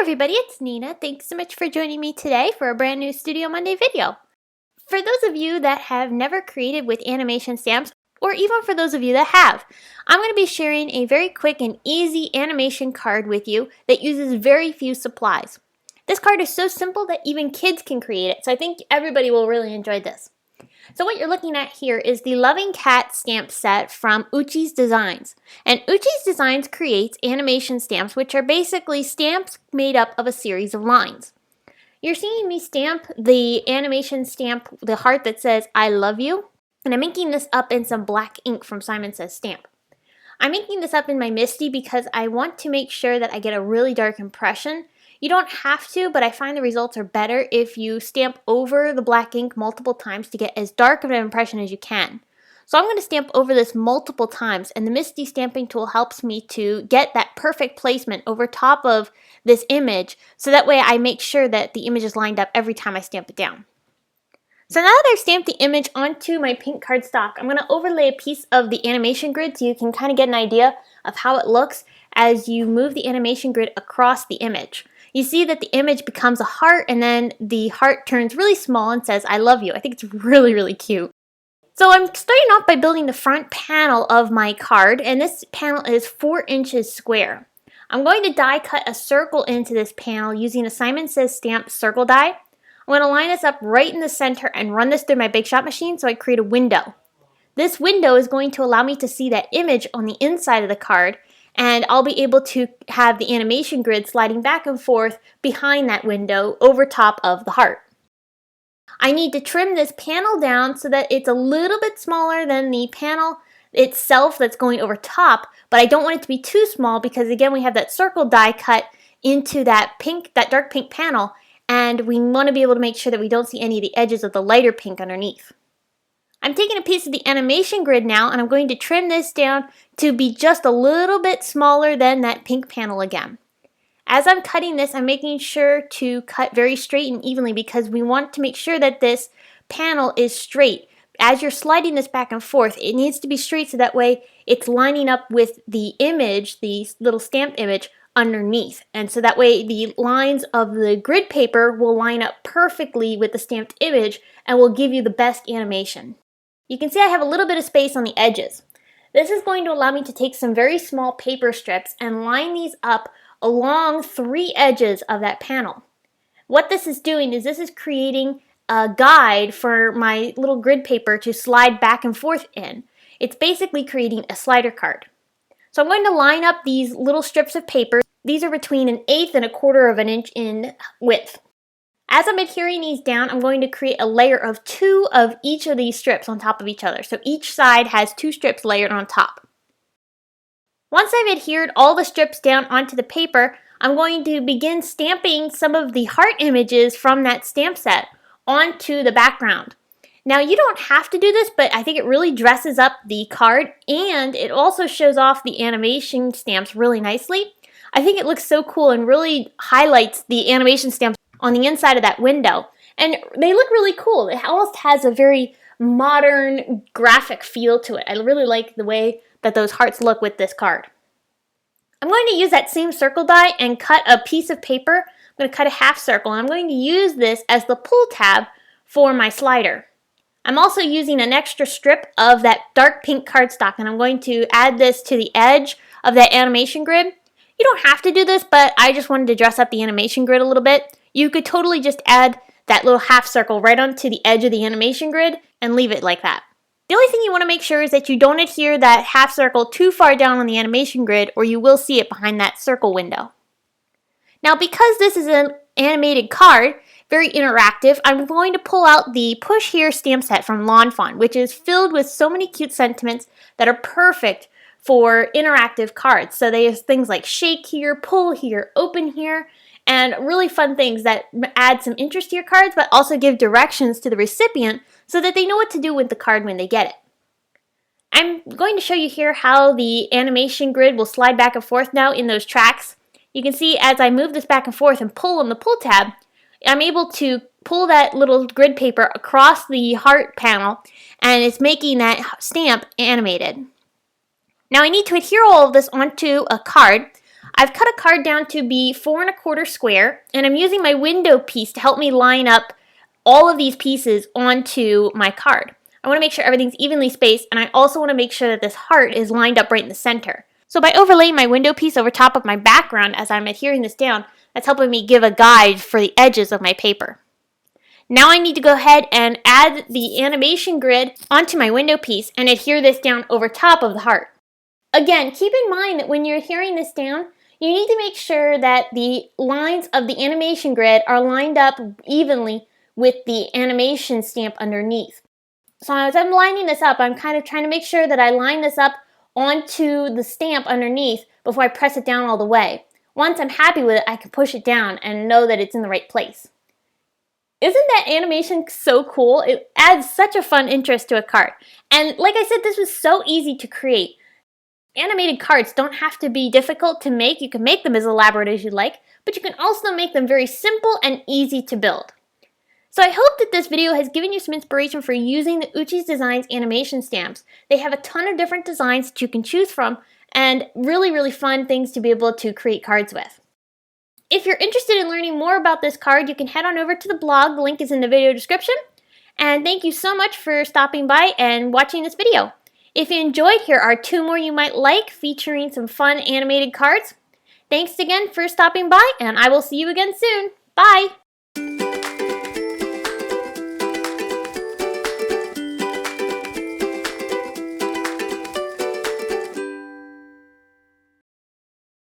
everybody, it's Nina. Thanks so much for joining me today for a brand new Studio Monday video. For those of you that have never created with animation stamps, or even for those of you that have, I'm going to be sharing a very quick and easy animation card with you that uses very few supplies. This card is so simple that even kids can create it, so I think everybody will really enjoy this. So what you're looking at here is the Loving Cat stamp set from Uchi's Designs. And Uchi's Designs creates animation stamps, which are basically stamps made up of a series of lines. You're seeing me stamp the animation stamp, the heart that says, I love you. And I'm inking this up in some black ink from Simon Says Stamp. I'm inking this up in my Misty because I want to make sure that I get a really dark impression. You don't have to, but I find the results are better if you stamp over the black ink multiple times to get as dark of an impression as you can. So I'm going to stamp over this multiple times, and the Misty stamping tool helps me to get that perfect placement over top of this image, so that way I make sure that the image is lined up every time I stamp it down. So now that I've stamped the image onto my pink cardstock, I'm going to overlay a piece of the animation grid so you can kind of get an idea of how it looks as you move the animation grid across the image. You see that the image becomes a heart, and then the heart turns really small and says, I love you. I think it's really, really cute. So I'm starting off by building the front panel of my card, and this panel is 4 inches square. I'm going to die cut a circle into this panel using a Simon Says Stamp circle die. I'm going to line this up right in the center and run this through my Big Shot machine so I create a window. This window is going to allow me to see that image on the inside of the card, and I'll be able to have the animation grid sliding back and forth behind that window over top of the heart. I need to trim this panel down so that it's a little bit smaller than the panel itself that's going over top, but I don't want it to be too small because again we have that circle die cut into that dark pink panel, and we want to be able to make sure that we don't see any of the edges of the lighter pink underneath. I'm taking a piece of the animation grid now, and I'm going to trim this down to be just a little bit smaller than that pink panel again. As I'm cutting this, I'm making sure to cut very straight and evenly because we want to make sure that this panel is straight. As you're sliding this back and forth, it needs to be straight so that way it's lining up with the image, the little stamp image, underneath. And so that way the lines of the grid paper will line up perfectly with the stamped image and will give you the best animation. You can see I have a little bit of space on the edges. This is going to allow me to take some very small paper strips and line these up along 3 edges of that panel. What this is doing is this is creating a guide for my little grid paper to slide back and forth in. It's basically creating a slider card. So I'm going to line up these little strips of paper. These are between 1/8 and 1/4 of an inch in width. As I'm adhering these down, I'm going to create a layer of 2 of each of these strips on top of each other. So each side has 2 strips layered on top. Once I've adhered all the strips down onto the paper, I'm going to begin stamping some of the heart images from that stamp set onto the background. Now you don't have to do this, but I think it really dresses up the card, and it also shows off the animation stamps really nicely. I think it looks so cool and really highlights the animation stamps on the inside of that window. And they look really cool. It almost has a very modern graphic feel to it. I really like the way that those hearts look with this card. I'm going to use that same circle die and cut a piece of paper. I'm going to cut a half circle, and I'm going to use this as the pull tab for my slider. I'm also using an extra strip of that dark pink cardstock, and I'm going to add this to the edge of that animation grid. You don't have to do this, but I just wanted to dress up the animation grid a little bit. You could totally just add that little half circle right onto the edge of the animation grid and leave it like that. The only thing you want to make sure is that you don't adhere that half circle too far down on the animation grid, or you will see it behind that circle window. Now because this is an animated card, very interactive, I'm going to pull out the Push Here stamp set from Lawn Fawn, which is filled with so many cute sentiments that are perfect for interactive cards. So they have things like shake here, pull here, open here, and really fun things that add some interest to your cards, but also give directions to the recipient so that they know what to do with the card when they get it. I'm going to show you here how the animation grid will slide back and forth now in those tracks. You can see as I move this back and forth and pull on the pull tab, I'm able to pull that little grid paper across the heart panel, and it's making that stamp animated. Now I need to adhere all of this onto a card. I've cut a card down to be 4¼ square, and I'm using my window piece to help me line up all of these pieces onto my card. I want to make sure everything's evenly spaced, and I also want to make sure that this heart is lined up right in the center. So by overlaying my window piece over top of my background as I'm adhering this down, that's helping me give a guide for the edges of my paper. Now I need to go ahead and add the animation grid onto my window piece and adhere this down over top of the heart. Again, keep in mind that when you're adhering this down, you need to make sure that the lines of the animation grid are lined up evenly with the animation stamp underneath. So as I'm lining this up, I'm kind of trying to make sure that I line this up onto the stamp underneath before I press it down all the way. Once I'm happy with it, I can push it down and know that it's in the right place. Isn't that animation so cool? It adds such a fun interest to a card. And like I said, this was so easy to create. Animated cards don't have to be difficult to make. You can make them as elaborate as you like, but you can also make them very simple and easy to build. So I hope that this video has given you some inspiration for using the Uchi's Designs animation stamps. They have a ton of different designs that you can choose from and really fun things to be able to create cards with. If you're interested in learning more about this card, you can head on over to the blog. The link is in the video description. And thank you so much for stopping by and watching this video. If you enjoyed, here are 2 more you might like featuring some fun animated cards. Thanks again for stopping by, and I will see you again soon. Bye!